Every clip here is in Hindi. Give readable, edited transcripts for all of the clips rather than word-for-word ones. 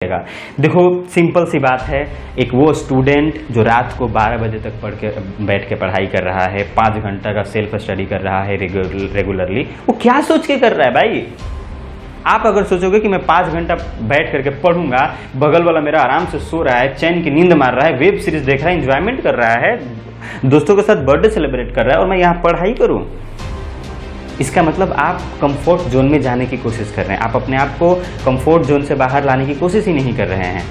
देखो सिंपल सी बात है, एक वो स्टूडेंट जो रात को 12 बजे तक बैठ के पढ़ाई कर रहा है, 5 घंटा का सेल्फ स्टडी कर रहा है रेगुलरली, वो क्या सोच के कर रहा है भाई। आप अगर सोचोगे कि मैं 5 घंटा बैठ करके पढ़ूंगा, बगल वाला मेरा आराम से सो रहा है, चैन की नींद मार रहा है, वेब सीरीज देख रहा है, एंजॉयमेंट कर रहा है, दोस्तों के साथ बर्थडे सेलिब्रेट कर रहा है, और मैं यहाँ पढ़ाई करूँ, इसका मतलब आप कंफर्ट जोन में जाने की कोशिश कर रहे हैं। आप अपने आप को कंफर्ट जोन से बाहर लाने की कोशिश ही नहीं कर रहे हैं।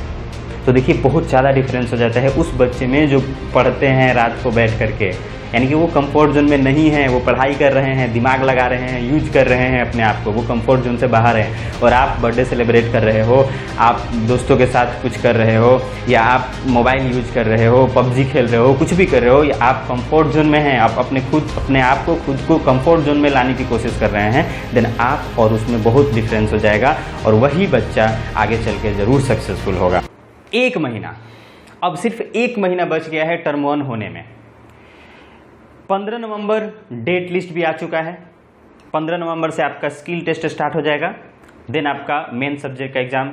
तो देखिए बहुत ज़्यादा डिफरेंस हो जाता है उस बच्चे में जो पढ़ते हैं रात को बैठ करके, यानी कि वो कंफर्ट जोन में नहीं है, वो पढ़ाई कर रहे हैं, दिमाग लगा रहे हैं, यूज कर रहे हैं अपने आप को, वो कंफर्ट जोन से बाहर है। और आप बर्थडे सेलिब्रेट कर रहे हो, आप दोस्तों के साथ कुछ कर रहे हो, या आप मोबाइल यूज कर रहे हो, पबजी खेल रहे हो, कुछ भी कर रहे हो, या आप कंफर्ट जोन में हैं, आप अपने आप को खुद को कंफर्ट जोन में लाने की कोशिश कर रहे हैं, देन आप और उसमें बहुत डिफरेंस हो जाएगा, और वही बच्चा आगे चल के जरूर सक्सेसफुल होगा। 1 महीना, अब सिर्फ 1 महीना बच गया है टर्म 1 होने में। 15 नवंबर डेट लिस्ट भी आ चुका है। 15 नवंबर से आपका स्किल टेस्ट स्टार्ट हो जाएगा, देन आपका मेन सब्जेक्ट का एग्जाम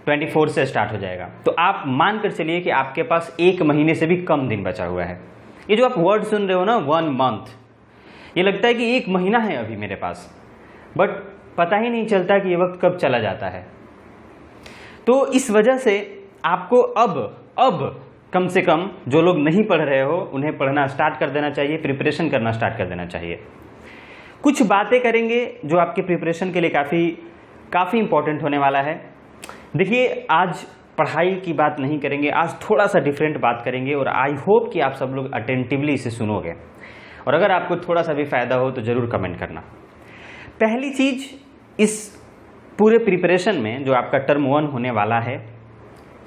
24 से स्टार्ट हो जाएगा। तो आप मान कर चलिए कि आपके पास 1 महीने से भी कम दिन बचा हुआ है। ये जो आप वर्ड सुन रहे हो ना 1 मंथ, ये लगता है कि 1 महीना है अभी मेरे पास, बट पता ही नहीं चलता कि ये वक्त कब चला जाता है। तो इस वजह से आपको अब कम से कम जो लोग नहीं पढ़ रहे हो उन्हें पढ़ना स्टार्ट कर देना चाहिए, प्रिपरेशन करना स्टार्ट कर देना चाहिए। कुछ बातें करेंगे जो आपके प्रिपरेशन के लिए काफ़ी इंपॉर्टेंट होने वाला है। देखिए आज पढ़ाई की बात नहीं करेंगे, आज थोड़ा सा डिफरेंट बात करेंगे, और आई होप कि आप सब लोग अटेंटिवली इसे सुनोगे, और अगर आपको थोड़ा सा भी फायदा हो तो ज़रूर कमेंट करना। पहली चीज़, इस पूरे प्रिपरेशन में जो आपका टर्म 1 होने वाला है,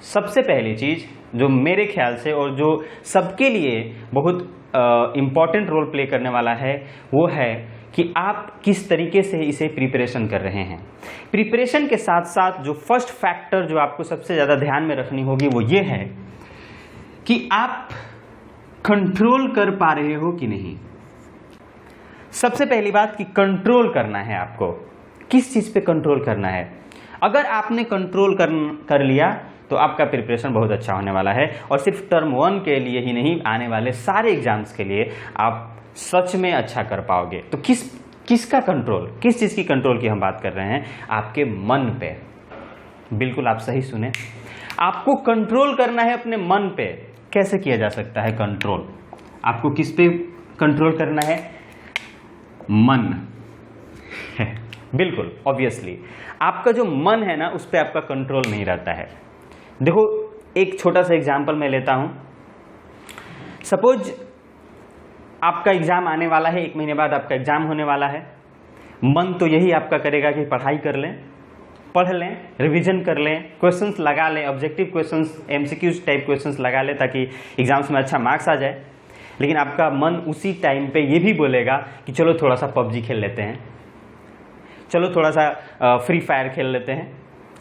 सबसे पहली चीज़ जो मेरे ख्याल से और जो सबके लिए बहुत इम्पॉर्टेंट रोल प्ले करने वाला है, वो है कि आप किस तरीके से इसे प्रिपरेशन कर रहे हैं। प्रिपरेशन के साथ साथ जो फर्स्ट फैक्टर जो आपको सबसे ज़्यादा ध्यान में रखनी होगी वो ये है कि आप कंट्रोल कर पा रहे हो कि नहीं। सबसे पहली बात कि कंट्रोल करना है आपको, किस चीज़ पे कंट्रोल करना है। अगर आपने कंट्रोल कर लिया तो आपका प्रिपरेशन बहुत अच्छा होने वाला है, और सिर्फ टर्म 1 के लिए ही नहीं, आने वाले सारे एग्जाम्स के लिए आप सच में अच्छा कर पाओगे। तो किसका कंट्रोल, किस चीज़ की कंट्रोल की हम बात कर रहे हैं? आपके मन पे। बिल्कुल आप सही सुने, आपको कंट्रोल करना है अपने मन पे। कैसे किया जा सकता है कंट्रोल? आपको किस पे कंट्रोल करना है? मन बिल्कुल ऑब्वियसली आपका जो मन है ना, उस पर आपका कंट्रोल नहीं रहता है। देखो एक छोटा सा एग्जाम्पल मैं लेता हूं। सपोज आपका एग्जाम आने वाला है, 1 महीने बाद आपका एग्जाम होने वाला है। मन तो यही आपका करेगा कि पढ़ाई कर लें, पढ़ लें, रिवीजन कर लें, क्वेश्चंस लगा लें, objective questions, MCQs type questions लगा लें ताकि एग्जाम्स में अच्छा मार्क्स आ जाए। लेकिन आपका मन उसी टाइम पे ये भी बोलेगा कि चलो थोड़ा सा पबजी खेल लेते हैं, चलो थोड़ा सा फ्री फायर खेल लेते हैं,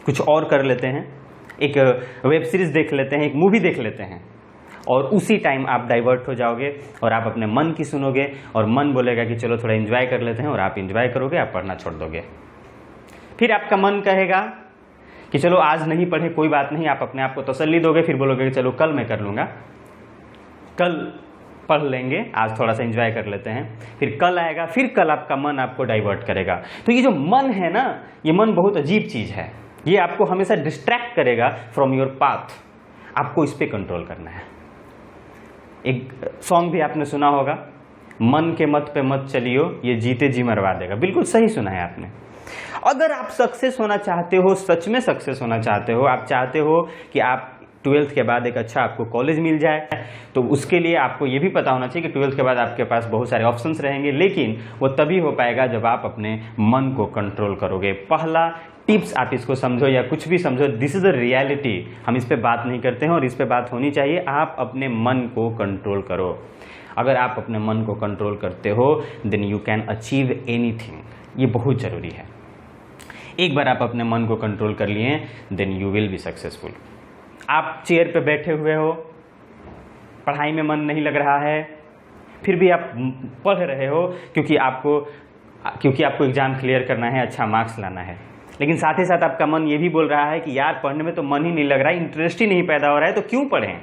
कुछ और कर लेते हैं, एक वेब सीरीज देख लेते हैं, एक मूवी देख लेते हैं। और उसी टाइम आप डाइवर्ट हो जाओगे और आप अपने मन की सुनोगे, और मन बोलेगा कि चलो थोड़ा एंजॉय कर लेते हैं, और आप एंजॉय करोगे, आप पढ़ना छोड़ दोगे। फिर आपका मन कहेगा कि चलो आज नहीं पढ़े कोई बात नहीं, आप अपने आप को तसल्ली दोगे, फिर बोलोगे कि चलो कल मैं कर लूँगा, कल पढ़ लेंगे, आज थोड़ा सा एंजॉय कर लेते हैं। फिर कल आएगा, फिर कल आपका मन आपको डाइवर्ट करेगा। तो ये जो मन है ना, ये मन बहुत अजीब चीज़ है, ये आपको हमेशा डिस्ट्रैक्ट करेगा फ्रॉम योर पाथ। आपको इस पे कंट्रोल करना है। एक सॉन्ग भी आपने सुना होगा, मन के मत पे मत चलियो, ये जीते जी मरवा देगा। बिल्कुल सही सुना है आपने। अगर आप सक्सेस होना चाहते हो, सच में सक्सेस होना चाहते हो, आप चाहते हो कि आप 12th के बाद एक अच्छा आपको कॉलेज मिल जाए, तो उसके लिए आपको ये भी पता होना चाहिए कि 12th के बाद आपके पास बहुत सारे ऑप्शंस रहेंगे, लेकिन वो तभी हो पाएगा जब आप अपने मन को कंट्रोल करोगे। पहला टिप्स आप इसको समझो या कुछ भी समझो, दिस इज द रियलिटी। हम इस पे बात नहीं करते हैं और इस पे बात होनी चाहिए। आप अपने मन को कंट्रोल करो। अगर आप अपने मन को कंट्रोल करते हो, then you can achieve anything. ये बहुत ज़रूरी है। एक बार आप अपने मन को कंट्रोल कर लिए, then you will be successful. आप चेयर पे बैठे हुए हो, पढ़ाई में मन नहीं लग रहा है, फिर भी आप पढ़ रहे हो क्योंकि आपको एग्ज़ाम क्लियर करना है, अच्छा मार्क्स लाना है। लेकिन साथ ही साथ आपका मन ये भी बोल रहा है कि यार पढ़ने में तो मन ही नहीं लग रहा है, इंटरेस्ट ही नहीं पैदा हो रहा है, तो क्यों पढ़ें?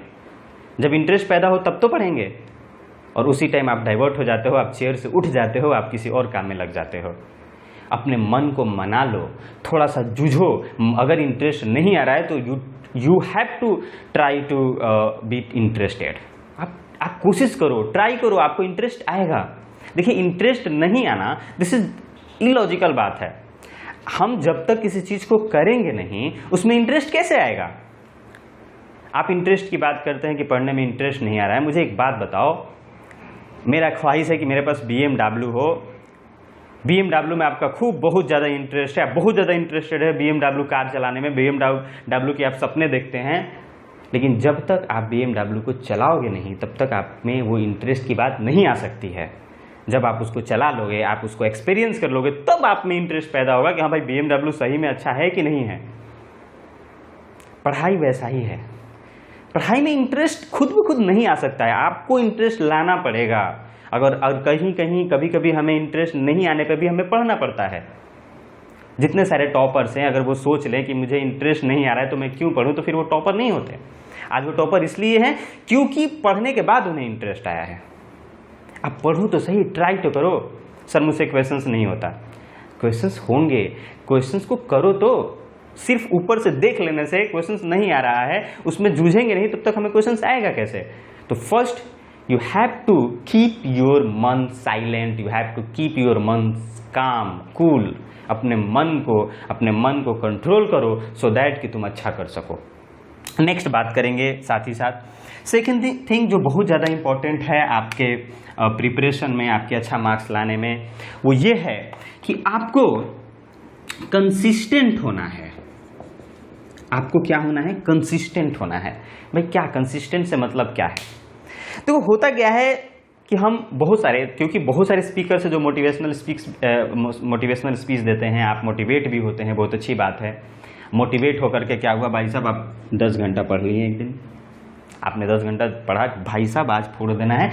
जब इंटरेस्ट पैदा हो तब तो पढ़ेंगे। और उसी टाइम आप डाइवर्ट हो जाते हो, आप चेयर से उठ जाते हो, आप किसी और काम में लग जाते हो। अपने मन को मना लो, थोड़ा सा जूझो। अगर इंटरेस्ट नहीं आ रहा है तो you have to try to be interested. आप कोशिश करो, ट्राई करो, आपको इंटरेस्ट आएगा। देखिए, इंटरेस्ट नहीं आना दिस इज इलॉजिकल बात है। हम जब तक किसी चीज को करेंगे नहीं, उसमें इंटरेस्ट कैसे आएगा? आप इंटरेस्ट की बात करते हैं कि पढ़ने में इंटरेस्ट नहीं आ रहा है। मुझे एक बात बताओ, मेरा ख्वाहिश है कि मेरे पास BMW हो, BMW में आपका खूब बहुत ज़्यादा इंटरेस्ट है, बहुत ज़्यादा इंटरेस्टेड है BMW कार चलाने में, BMW के आप सपने देखते हैं, लेकिन जब तक आप BMW को चलाओगे नहीं तब तक आप में वो इंटरेस्ट की बात नहीं आ सकती है। जब आप उसको चला लोगे, आप उसको एक्सपीरियंस कर लोगे, तब आप में इंटरेस्ट पैदा होगा कि हाँ भाई BMW सही में अच्छा है कि नहीं है। पढ़ाई वैसा ही है। पढ़ाई में इंटरेस्ट खुद ब खुद नहीं आ सकता है, आपको इंटरेस्ट लाना पड़ेगा। अगर कहीं कहीं कभी कभी हमें इंटरेस्ट नहीं आने पर भी हमें पढ़ना पड़ता है। जितने सारे टॉपर्स हैं, अगर वो सोच लें कि मुझे इंटरेस्ट नहीं आ रहा है तो मैं क्यों पढ़ूं, तो फिर वो टॉपर नहीं होते। आज वो टॉपर इसलिए हैं क्योंकि पढ़ने के बाद उन्हें इंटरेस्ट आया है। आप पढ़ो तो सही, ट्राई तो करो। सर मुझसे क्वेश्चंस नहीं होता, क्वेश्चंस होंगे, क्वेश्चंस को करो। तो सिर्फ ऊपर से देख लेने से क्वेश्चंस नहीं आ रहा है, उसमें जूझेंगे नहीं तब तक हमें क्वेश्चंस आएगा कैसे? तो first you have to keep your मन साइलेंट, you have to keep your मन काम, कूल। अपने मन को कंट्रोल करो सो दैट कि तुम अच्छा कर सको। नेक्स्ट बात करेंगे साथ ही साथ सेकेंड थिंग जो बहुत ज़्यादा इंपॉर्टेंट है आपके प्रिपरेशन में, आपके अच्छा मार्क्स लाने में, वो ये है कि आपको कंसिस्टेंट होना है। आपको क्या होना है? कंसिस्टेंट होना है। भाई क्या कंसिस्टेंट से मतलब क्या है? तो होता क्या है कि हम क्योंकि बहुत सारे स्पीकर है जो मोटिवेशनल स्पीच देते हैं, आप मोटिवेट भी होते हैं, बहुत अच्छी बात है। मोटिवेट होकर के क्या हुआ भाई साहब, आप 10 घंटा पढ़ लिए एक दिन, आपने 10 घंटा पढ़ा, भाई साहब आज फोड़ देना है,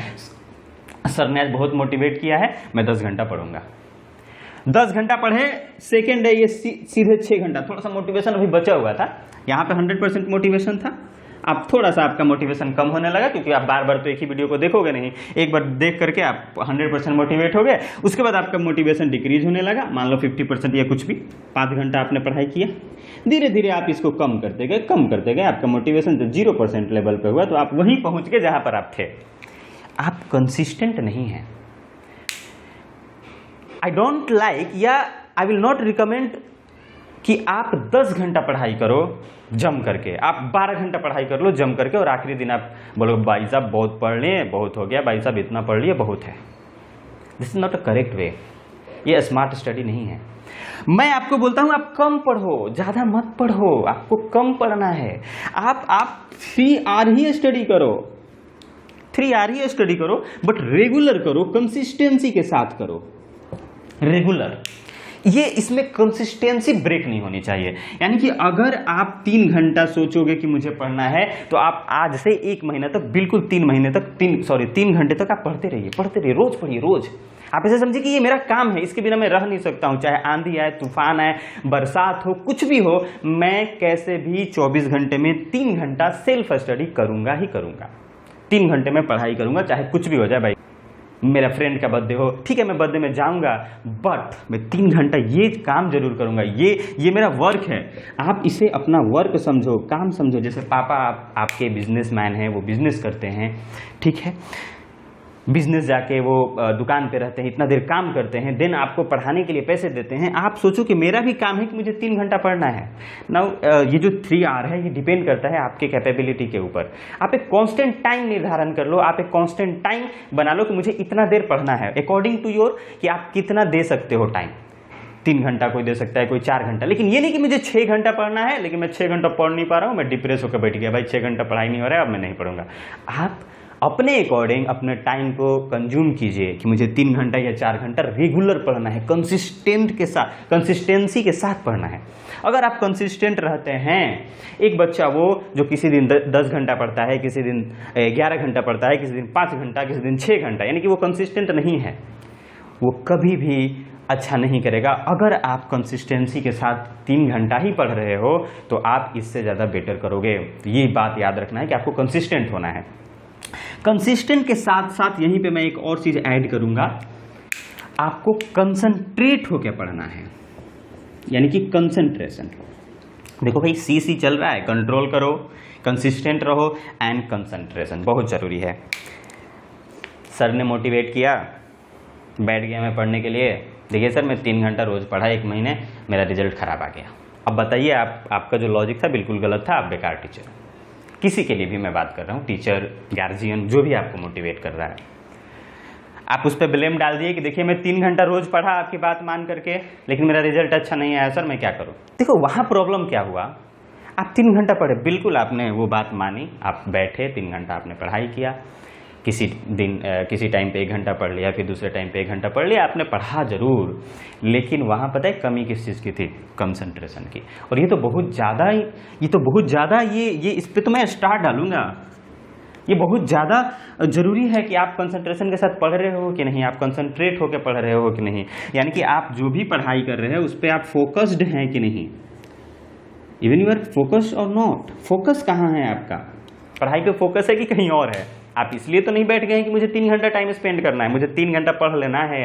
सर ने आज बहुत मोटिवेट किया है, मैं 10 घंटा पढ़ूंगा। 10 घंटा पढ़े, सेकेंड है ये सीधे 6 घंटा, थोड़ा सा मोटिवेशन अभी बचा हुआ था, यहाँ पे 100% मोटिवेशन था। अब थोड़ा सा आपका मोटिवेशन कम होने लगा क्योंकि आप बार बार तो एक ही वीडियो को देखोगे नहीं, एक बार देख करके आप 100% मोटिवेट हो गए। उसके बाद आपका मोटिवेशन डिक्रीज होने लगा, मान लो 50% या कुछ भी। 5 घंटा आपने पढ़ाई किया, धीरे धीरे आप इसको कम करते गए, आपका मोटिवेशन जब 0% लेवल पे हुआ तो आप वहीं पहुंच गए जहां पर आप थे। आप कंसिस्टेंट नहीं हैं। आई डोंट लाइक या आई विल नॉट रिकमेंड कि आप 10 घंटा पढ़ाई करो जम करके, आप 12 घंटा पढ़ाई कर लो जम करके, और आखिरी दिन आप बोलो भाई साहब बहुत पढ़ लिए, बहुत हो गया भाई साहब, इतना पढ़ लिए बहुत है। This is not a correct way, ये स्मार्ट स्टडी नहीं है। मैं आपको बोलता हूं आप कम पढ़ो, ज्यादा मत पढ़ो, आपको कम पढ़ना है। आप 3 आवर ही स्टडी करो, 3 आवर ही स्टडी करो, बट रेगुलर करो, कंसिस्टेंसी के साथ करो, रेगुलर। ये इसमें कंसिस्टेंसी ब्रेक नहीं होनी चाहिए। यानी कि अगर आप 3 घंटा सोचोगे कि मुझे पढ़ना है तो आप आज से 1 महीना तक, बिल्कुल 3 घंटे तक आप पढ़ते रहिए, रोज पढ़िए, रोज। आप ऐसे समझिए कि ये मेरा काम है, इसके बिना मैं रह नहीं सकता हूं, चाहे आंधी आए, तूफान आए, बरसात हो, कुछ भी हो, मैं कैसे भी 24 घंटे में 3 घंटा सेल्फ स्टडी करूंगा ही करूंगा। 3 घंटे में पढ़ाई करूंगा, चाहे कुछ भी हो जाए। भाई मेरा फ्रेंड का बर्थडे हो, ठीक है मैं बर्थडे में जाऊंगा, बट मैं 3 घंटा ये काम जरूर करूंगा, ये मेरा वर्क है। आप इसे अपना वर्क समझो, काम समझो। जैसे पापा आपके बिजनेसमैन हैं, वो बिजनेस करते हैं, ठीक है, बिजनेस जाके वो दुकान पे रहते हैं, इतना देर काम करते हैं, देन आपको पढ़ाने के लिए पैसे देते हैं। आप सोचो कि मेरा भी काम है कि मुझे 3 घंटा पढ़ना है। नाउ ये जो 3 आवर है ये डिपेंड करता है आपके कैपेबिलिटी के ऊपर। आप एक कांस्टेंट टाइम निर्धारण कर लो, आप एक कांस्टेंट टाइम बना लो कि मुझे इतना देर पढ़ना है, अकॉर्डिंग टू योर कि आप कितना दे सकते हो टाइम। 3 घंटा कोई दे सकता है, कोई 4 घंटा, लेकिन ये नहीं कि मुझे 6 घंटा पढ़ना है, लेकिन मैं 6 घंटा पढ़ नहीं पा रहा हूँ, मैं डिप्रेस होकर बैठ गया, भाई 6 घंटा पढ़ाई नहीं हो रहा है, अब मैं नहीं पढ़ूंगा। आप अपने अकॉर्डिंग अपने टाइम को कंज्यूम कीजिए कि मुझे 3 घंटा या 4 घंटा रेगुलर पढ़ना है, कंसिस्टेंसी के साथ पढ़ना है। अगर आप कंसिस्टेंट रहते हैं, एक बच्चा वो जो किसी दिन 10 घंटा पढ़ता है, किसी दिन 11 घंटा पढ़ता है, किसी दिन 5 घंटा, किसी दिन 6 घंटा, यानी कि वो कंसिस्टेंट नहीं है, वो कभी भी अच्छा नहीं करेगा। अगर आप कंसिस्टेंसी के साथ 3 घंटा ही पढ़ रहे हो तो आप इससे ज़्यादा बेटर करोगे। तो ये बात याद रखना है कि आपको कंसिस्टेंट होना है। कंसिस्टेंट के साथ साथ यहीं पे मैं एक और चीज़ ऐड करूँगा, आपको कंसंट्रेट होकर पढ़ना है, यानी कि कंसंट्रेशन। देखो भाई सी चल रहा है, कंट्रोल करो, कंसिस्टेंट रहो एंड कंसंट्रेशन बहुत ज़रूरी है। सर ने मोटिवेट किया, बैठ गया मैं पढ़ने के लिए, देखिए सर मैं 3 घंटा रोज़ पढ़ा 1 महीने, मेरा रिजल्ट ख़राब आ गया। अब बताइए आपका जो लॉजिक था बिल्कुल गलत था, आप बेकार टीचर। किसी के लिए भी मैं बात कर रहा हूँ, टीचर, गार्जियन, जो भी आपको मोटिवेट कर रहा है, आप उस पर ब्लेम डाल दिए कि देखिए मैं 3 घंटा रोज़ पढ़ा आपकी बात मान करके, लेकिन मेरा रिजल्ट अच्छा नहीं आया सर, मैं क्या करूँ। देखो वहाँ प्रॉब्लम क्या हुआ, आप 3 घंटा पढ़े, बिल्कुल आपने वो बात मानी, आप बैठे 3 घंटा आपने पढ़ाई किया, किसी दिन किसी टाइम पे 1 घंटा पढ़ लिया, फिर दूसरे टाइम पे 1 घंटा पढ़ लिया, आपने पढ़ा जरूर, लेकिन वहाँ पता है कमी किस चीज़ की थी, कंसंट्रेशन की। और ये तो बहुत ज़्यादा ये इस पर तो मैं स्टार डालूंगा, ये बहुत ज़्यादा ज़रूरी है कि आप कंसंट्रेशन के साथ पढ़ रहे हो कि नहीं, आप कंसंट्रेट होकर पढ़ रहे हो कि नहीं, यानी कि आप जो भी पढ़ाई कर रहे हो उस पर आप फोकस्ड हैं कि नहीं, इवन यू आर फोकस्ड और नॉट। फोकस कहाँ है आपका, पढ़ाई पे फोकस है कि कहीं और है। आप इसलिए तो नहीं बैठ गए हैं कि मुझे 3 घंटा टाइम स्पेंड करना है, मुझे 3 घंटा पढ़ लेना है,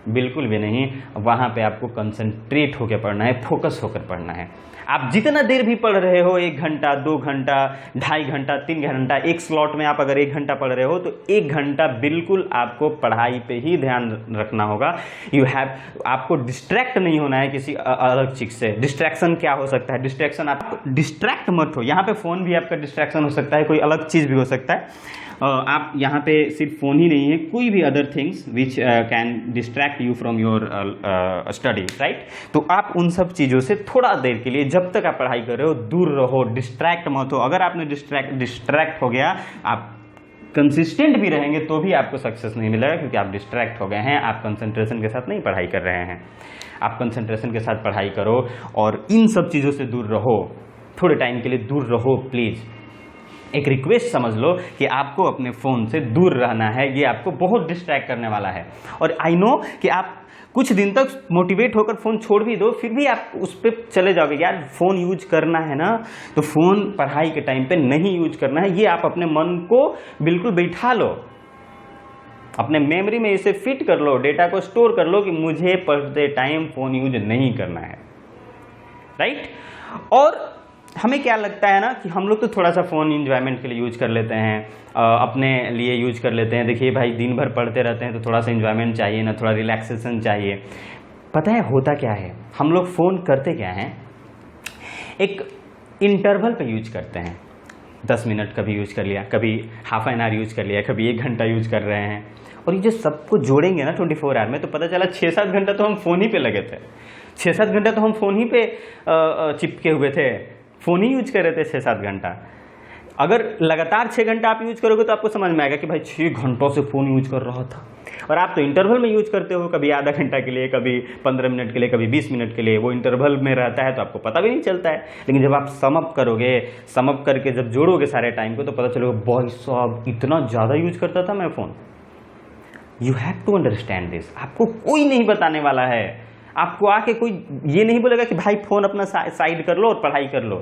बिल्कुल भी नहीं। वहाँ पे आपको कंसंट्रेट होकर पढ़ना है, फोकस होकर पढ़ना है। आप जितना देर भी पढ़ रहे हो, 1 घंटा, 2 घंटा, 2.5 घंटा, 3 घंटा, एक स्लॉट में आप अगर 1 घंटा पढ़ रहे हो तो 1 घंटा बिल्कुल आपको पढ़ाई पे ही ध्यान रखना होगा। आपको डिस्ट्रैक्ट नहीं होना है किसी अलग चीज से। डिस्ट्रैक्शन क्या हो सकता है, डिस्ट्रैक्शन, आप डिस्ट्रैक्ट मत हो। यहाँ पे फोन भी आपका डिस्ट्रैक्शन हो सकता है, कोई अलग चीज भी हो सकता है। आप यहाँ पे सिर्फ फोन ही नहीं है, कोई भी other things which can distract you from your study, right. तो आप उन सब चीज़ों से थोड़ा देर के लिए, जब तक आप पढ़ाई कर रहे हो, दूर रहो, डिस्ट्रैक्ट मत हो। अगर आपने डिस्ट्रैक्ट हो गया, आप कंसिस्टेंट भी रहेंगे तो भी आपको सक्सेस नहीं मिलेगा, क्योंकि आप डिस्ट्रैक्ट हो गए हैं, आप कंसंट्रेशन के साथ नहीं पढ़ाई कर रहे हैं। आप कंसंट्रेशन के साथ पढ़ाई करो और इन सब चीज़ों से दूर रहो, थोड़े टाइम के लिए दूर रहो प्लीज़। एक रिक्वेस्ट समझ लो कि आपको अपने फ़ोन से दूर रहना है, ये आपको बहुत डिस्ट्रैक्ट करने वाला है। और आई नो कि आप कुछ दिन तक मोटिवेट होकर फ़ोन छोड़ भी दो, फिर भी आप उस पर चले जाओगे, यार फ़ोन यूज करना है ना, तो फ़ोन पढ़ाई के टाइम पे नहीं यूज करना है। ये आप अपने मन को बिल्कुल बैठा लो, अपने मेमोरी में इसे फिट कर लो, डेटा को स्टोर कर लो कि मुझे पढ़ते टाइम फ़ोन यूज नहीं करना है, राइट। और हमें क्या लगता है ना कि हम लोग तो थोड़ा सा फ़ोन इंजॉयमेंट के लिए यूज कर लेते हैं, अपने लिए यूज कर लेते हैं। देखिए भाई दिन भर पढ़ते रहते हैं तो थोड़ा सा इंजॉयमेंट चाहिए ना, थोड़ा रिलैक्सेशन चाहिए। पता है होता क्या है, हम लोग फ़ोन करते क्या हैं, एक इंटरवल पे यूज करते हैं। 10 मिनट कभी यूज कर लिया, कभी हाफ एन आवर यूज कर लिया, कभी 1 घंटा यूज कर रहे हैं। और ये जो सबको जोड़ेंगे ना 24 आवर में, तो पता चला 6-7 घंटा तो हम फ़ोन ही पे लगे थे, 6-7 घंटा तो हम फ़ोन ही पे चिपके हुए थे, फ़ोन ही यूज कर रहे थे 6-7 घंटा। अगर लगातार 6 घंटा आप यूज करोगे तो आपको समझ में आएगा कि भाई 6 घंटों से फ़ोन यूज कर रहा था। और आप तो इंटरवल में यूज करते हो, कभी आधा घंटा के लिए, कभी 15 मिनट के लिए, कभी 20 मिनट के लिए, वो इंटरवल में रहता है तो आपको पता भी नहीं चलता है। लेकिन जब आप सम अप करोगे, सम अप करके जब जोड़ोगे सारे टाइम को, तो पता चलेगा भाई साहब इतना ज़्यादा यूज करता था मैं phone. You have to understand this. आपको कोई नहीं बताने वाला है, आपको आके कोई ये नहीं बोलेगा कि भाई फ़ोन अपना साइड कर लो और पढ़ाई कर लो।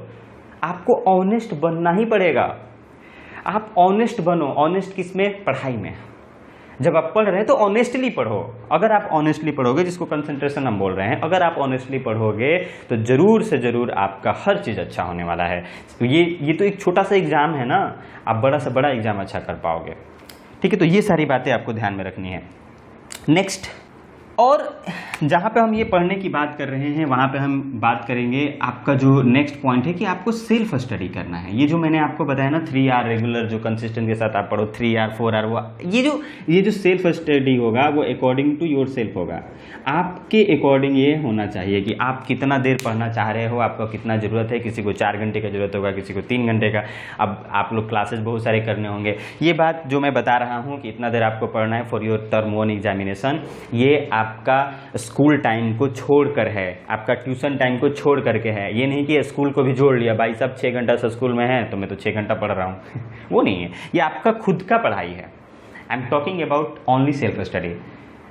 आपको ऑनेस्ट बनना ही पड़ेगा। आप ऑनेस्ट बनो। ऑनेस्ट किसमें? पढ़ाई में। जब आप पढ़ रहे हैं तो ऑनेस्टली पढ़ो। अगर आप ऑनेस्टली पढ़ोगे, जिसको कंसंट्रेशन हम बोल रहे हैं, अगर आप ऑनेस्टली पढ़ोगे तो जरूर से जरूर आपका हर चीज़ अच्छा होने वाला है। तो ये तो एक छोटा सा एग्जाम है ना, आप बड़ा से बड़ा एग्जाम अच्छा कर पाओगे। ठीक है, तो ये सारी बातें आपको ध्यान में रखनी है। नेक्स्ट, और जहाँ पे हम ये पढ़ने की बात कर रहे हैं वहाँ पे हम बात करेंगे, आपका जो नेक्स्ट पॉइंट है कि आपको सेल्फ स्टडी करना है। ये जो मैंने आपको बताया ना 3 आवर रेगुलर, जो कंसिस्टेंट के साथ आप पढ़ो, 3 आवर 4 आवर, वो ये जो सेल्फ स्टडी होगा वो अकॉर्डिंग टू योर सेल्फ होगा। आपके अकॉर्डिंग ये होना चाहिए कि आप कितना देर पढ़ना चाह रहे हो, आपको कितना ज़रूरत है। किसी को 4 घंटे का जरूरत होगा, किसी को 3 घंटे का। अब आप लोग क्लासेस बहुत सारे करने होंगे। ये बात जो मैं बता रहा हूँ कि इतना देर आपको पढ़ना है फॉर योर टर्म 1 एग्जामिनेशन, ये आपका स्कूल टाइम को छोड़कर है, आपका ट्यूशन टाइम को छोड़ करके है। ये नहीं कि स्कूल को भी जोड़ लिया, भाई साहब 6 घंटा से स्कूल में है तो मैं तो 6 घंटा पढ़ रहा हूँ वो नहीं है, ये आपका खुद का पढ़ाई है। I am talking about only self study.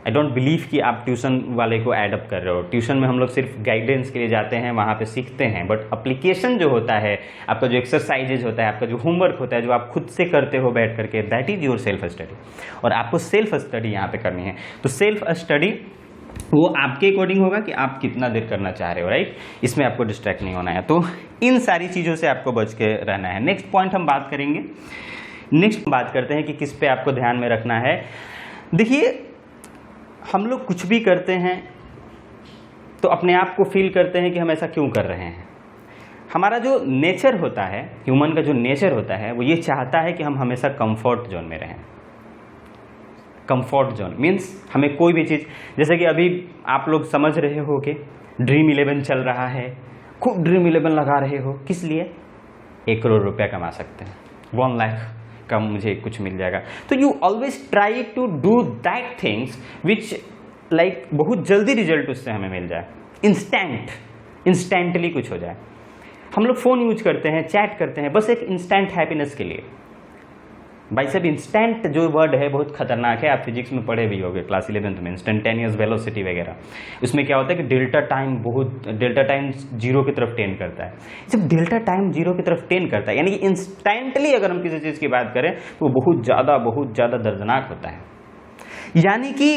I don't believe कि आप ट्यूशन वाले को एडअप कर रहे हो। ट्यूशन में हम लोग सिर्फ गाइडेंस के लिए जाते हैं, वहाँ पे सीखते हैं, बट अप्लीकेशन जो होता है, आपका जो एक्सरसाइजेज होता है, आपका जो होमवर्क होता है, जो आप खुद से करते हो बैठ करके, that is your self study. और आपको सेल्फ स्टडी यहाँ पे करनी है। तो सेल्फ स्टडी वो आपके अकॉर्डिंग होगा कि आप कितना देर करना चाह रहे हो, राइट। इसमें आपको डिस्ट्रैक्ट नहीं होना है। तो इन सारी चीज़ों से आपको बच के रहना है। नेक्स्ट पॉइंट हम बात करेंगे। नेक्स्ट बात करते हैं कि किस पे आपको ध्यान में रखना है। देखिए, हम लोग कुछ भी करते हैं तो अपने आप को फील करते हैं कि हम ऐसा क्यों कर रहे हैं। हमारा जो नेचर होता है, ह्यूमन का जो नेचर होता है, वो ये चाहता है कि हम हमेशा कंफर्ट जोन में रहें। कंफर्ट जोन मीन्स हमें कोई भी चीज़, जैसे कि अभी आप लोग समझ रहे हो कि ड्रीम 11 चल रहा है, खूब ड्रीम 11 लगा रहे हो, किस लिए? 1 करोड़ रुपया कमा सकते हैं, 1 लाख का मुझे कुछ मिल जाएगा। तो you always try to do that things which like बहुत जल्दी रिजल्ट उससे हमें मिल जाए, इंस्टेंटली कुछ हो जाए। हम लोग फ़ोन यूज करते हैं, चैट करते हैं, बस एक इंस्टेंट हैप्पीनेस के लिए। भाई साहब, इंस्टेंट जो वर्ड है बहुत खतरनाक है। आप फिजिक्स में पढ़े भी होंगे क्लास 11th में, इंस्टेंटेनियस वेलोसिटी वगैरह। उसमें क्या होता है कि डेल्टा टाइम 0 की तरफ टेंड करता है। जब डेल्टा टाइम 0 की तरफ टेंड करता है, यानी कि इंस्टेंटली अगर हम किसी चीज़ की बात करें तो वो बहुत ज़्यादा दर्दनाक होता है। यानी कि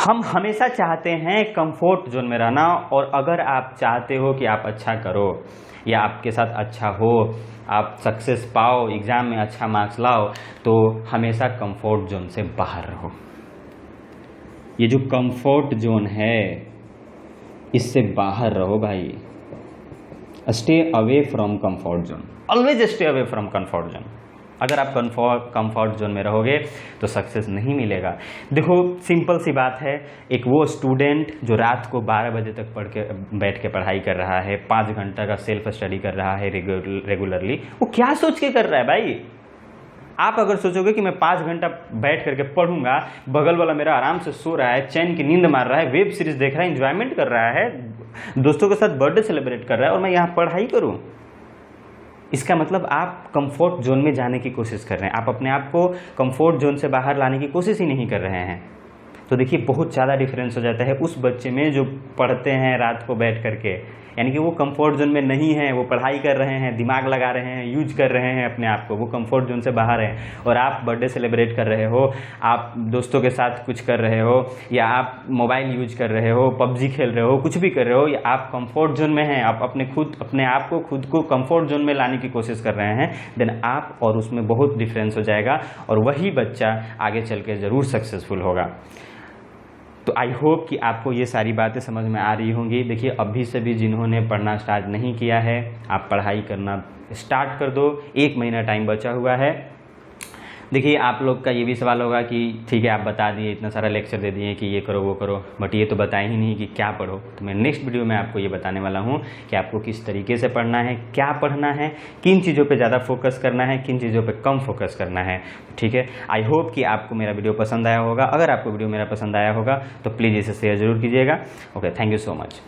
हम हमेशा चाहते हैं कंफर्ट जोन में रहना। और अगर आप चाहते हो कि आप अच्छा करो या आपके साथ अच्छा हो, आप सक्सेस पाओ, एग्ज़ाम में अच्छा मार्क्स लाओ, तो हमेशा कंफर्ट जोन से बाहर रहो। ये जो कंफर्ट जोन है, इससे बाहर रहो भाई। Stay away from comfort zone, always stay away from comfort zone. अगर आप कंफर्ट जोन में रहोगे तो सक्सेस नहीं मिलेगा। देखो, सिंपल सी बात है, एक वो स्टूडेंट जो रात को 12 बजे तक बैठ के पढ़ाई कर रहा है, 5 घंटा का सेल्फ स्टडी कर रहा है रेगुलरली, वो क्या सोच के कर रहा है भाई? आप अगर सोचोगे कि मैं 5 घंटा बैठ करके पढ़ूंगा, बगल वाला मेरा आराम से सो रहा है, चैन की नींद मार रहा है, वेब सीरीज देख रहा है, एंजॉयमेंट कर रहा है, दोस्तों के साथ बर्थडे सेलिब्रेट कर रहा है, और मैं यहाँ पढ़ाई करूँ, इसका मतलब आप कंफर्ट जोन में जाने की कोशिश कर रहे हैं। आप अपने आप को कंफर्ट जोन से बाहर लाने की कोशिश ही नहीं कर रहे हैं। तो देखिए, बहुत ज़्यादा डिफरेंस हो जाता है उस बच्चे में जो पढ़ते हैं रात को बैठ करके, यानी कि वो कंफर्ट जोन में नहीं है, वो पढ़ाई कर रहे हैं, दिमाग लगा रहे हैं, यूज कर रहे हैं अपने आप को, वो कंफर्ट जोन से बाहर हैं। और आप बर्थडे सेलिब्रेट कर रहे हो, आप दोस्तों के साथ कुछ कर रहे हो, या आप मोबाइल यूज कर रहे हो, पबजी खेल रहे हो, कुछ भी कर रहे हो, या आप कंफर्ट जोन में हैं, आप अपने आप को खुद को कंफर्ट जोन में लाने की कोशिश कर रहे हैं, देन आप और उसमें बहुत डिफरेंस हो जाएगा, और वही बच्चा आगे चल के ज़रूर सक्सेसफुल होगा। तो आई होप कि आपको ये सारी बातें समझ में आ रही होंगी। देखिए, अभी से भी जिन्होंने पढ़ना स्टार्ट नहीं किया है, आप पढ़ाई करना स्टार्ट कर दो, 1 महीना टाइम बचा हुआ है। देखिए, आप लोग का ये भी सवाल होगा कि ठीक है, आप बता दिए, इतना सारा लेक्चर दे दिए कि ये करो वो करो, बट ये तो बताए ही नहीं कि क्या पढ़ो। तो मैं नेक्स्ट वीडियो में आपको ये बताने वाला हूँ कि आपको किस तरीके से पढ़ना है, क्या पढ़ना है, किन चीज़ों पे ज़्यादा फोकस करना है, किन चीज़ों पे कम फोकस करना है। ठीक है, आई होप कि आपको मेरा वीडियो पसंद आया होगा। अगर आपको वीडियो मेरा पसंद आया होगा तो प्लीज़ इसे शेयर ज़रूर कीजिएगा। Okay, thank you so much.